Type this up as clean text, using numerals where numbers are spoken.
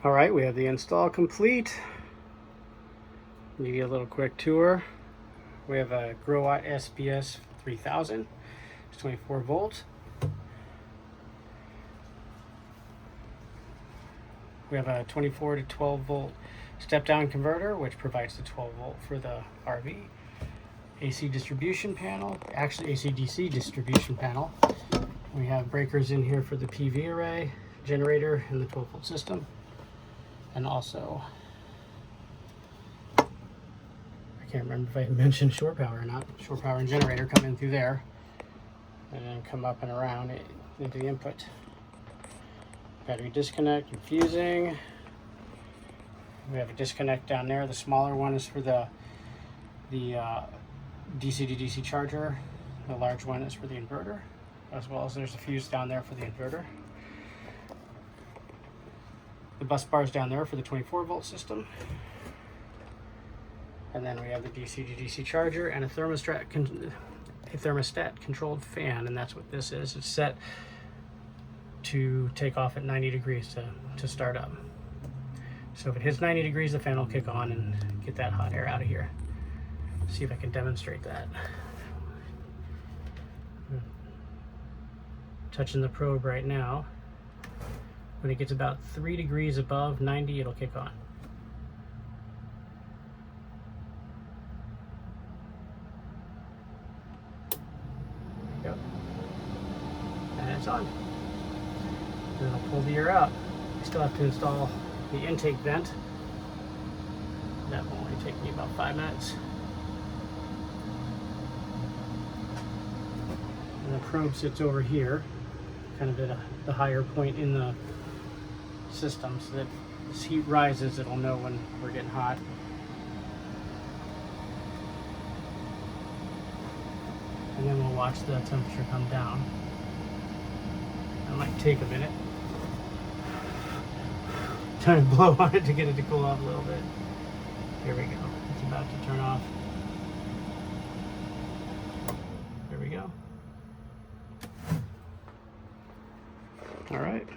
All right, we have the install complete. Give you a little quick tour. We have a Growatt SPF 3000. It's 24 volts. We have a 24 to 12 volt step down converter, which provides the 12 volt for the RV. AC distribution panel, actually AC/DC distribution panel. We have breakers in here for the PV array, generator, and the 12 volt system. And also, I can't remember if I mentioned shore power or not. Shore power and generator come in through there and then come up and around into the input. Battery disconnect and fusing. We have a disconnect down there. The smaller one is for the DC to DC charger. The large one is for the inverter, as well as there's a fuse down there for the inverter. The bus bars down there for the 24 volt system. And then we have the DC to DC charger and a thermostat controlled fan, and that's what this is. It's set to take off at 90 degrees to start up. So if it hits 90 degrees, the fan will kick on and get that hot air out of here. See if I can demonstrate that. Touching the probe right now. When it gets about 3 degrees above 90, it'll kick on. Yep. And it's on. Then I'll pull the air out. I still have to install the intake vent. That will only take me about 5 minutes. And the probe sits over here, kind of at the higher point in the system, so that as heat rises, it'll know when we're getting hot. And then we'll watch the temperature come down. It might take a minute. Time to blow on it to get it to cool off a little bit. Here we go. It's about to turn off. There we go. All right.